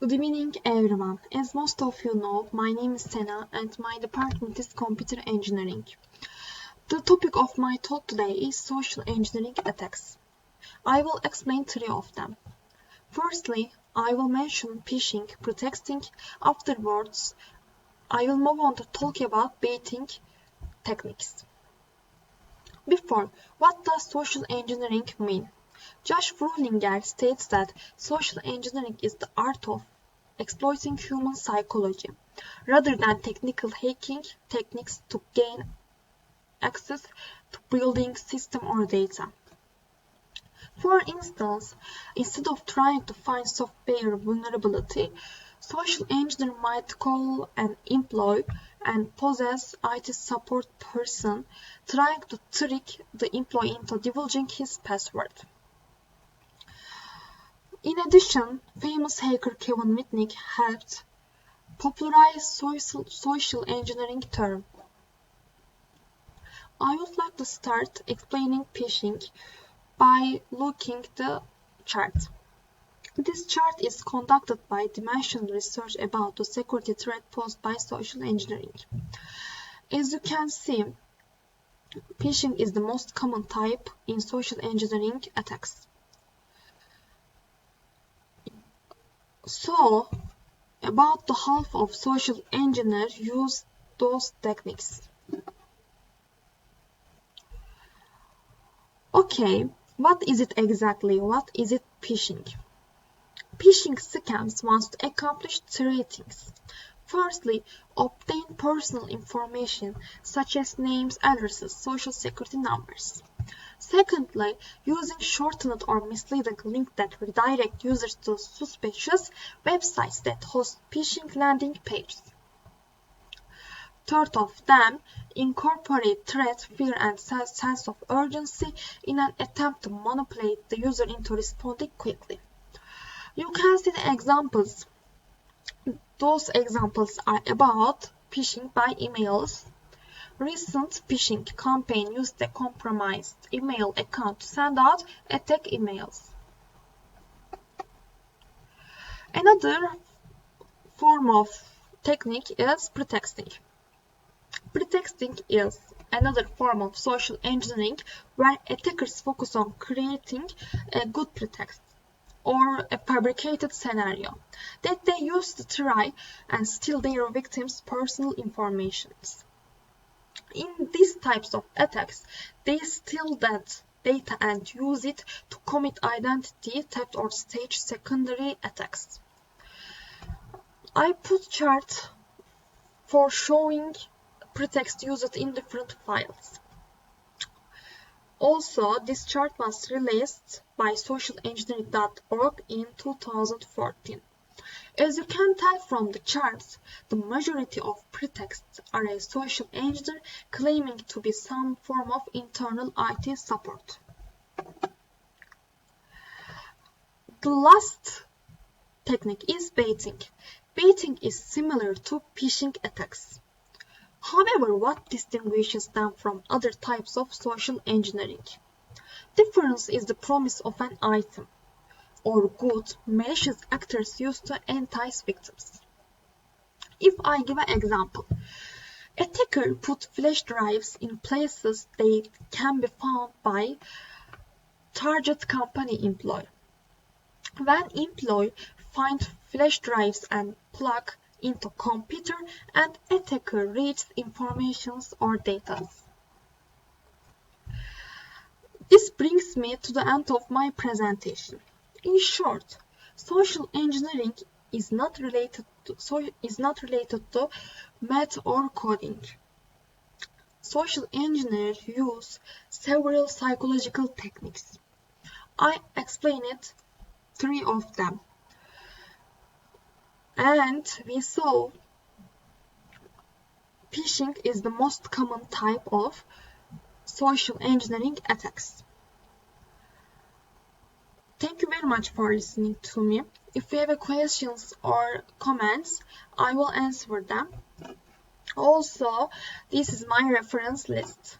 Good evening, everyone. As most of you know, my name is Sena and my department is computer engineering. The topic of my talk today is social engineering attacks. I will explain three of them. Firstly, I will mention phishing, pretexting. Afterwards, I will move on to talk about baiting techniques. Before, what does social engineering mean? Josh Fröhlinger states that social engineering is the art of exploiting human psychology, rather than technical hacking techniques to gain access to building system or data. For instance, instead of trying to find software vulnerability, social engineer might call an employee and possess IT support person trying to trick the employee into divulging his password. In addition, famous hacker Kevin Mitnick helped popularize social engineering term. I would like to start explaining phishing by looking at the chart. This chart is conducted by Dimension Research about the security threat posed by social engineering. As you can see, phishing is the most common type in social engineering attacks. So, about the half of social engineers use those techniques. Okay, what is it exactly? What is it phishing? Phishing scams wants to accomplish three things. Firstly, obtain personal information such as names, addresses, social security numbers. Secondly, using shortened or misleading links that redirect users to suspicious websites that host phishing landing pages. Third of them, incorporate threat, fear, and sense of urgency in an attempt to manipulate the user into responding quickly. You can see the examples. Those examples are about phishing by emails. Recent phishing campaign used a compromised email account to send out attack emails. Another form of technique is pretexting. Pretexting is another form of social engineering where attackers focus on creating a good pretext or a fabricated scenario that they use to try and steal their victims' personal information. In these types of attacks, they steal that data and use it to commit identity theft or stage secondary attacks. I put chart for showing pretext used in different files. Also, this chart was released by socialengineering.org in 2014. As you can tell from the charts, the majority of pretexts are a social engineer claiming to be some form of internal IT support. The last technique is baiting. Baiting is similar to phishing attacks. However, what distinguishes them from other types of social engineering? Difference is the promise of an item or good malicious actors use to entice victims. If I give an example, attacker put flash drives in places they can be found by target company employee. When employee find flash drives and plug into computer and attacker reads informations or data. This brings me to the end of my presentation. In short, social engineering is not related to math or coding. Social engineers use several psychological techniques. I explained three of them. And we saw phishing is the most common type of social engineering attacks. Thank you very much for listening to me. If you have questions or comments, I will answer them. Also, this is my reference list.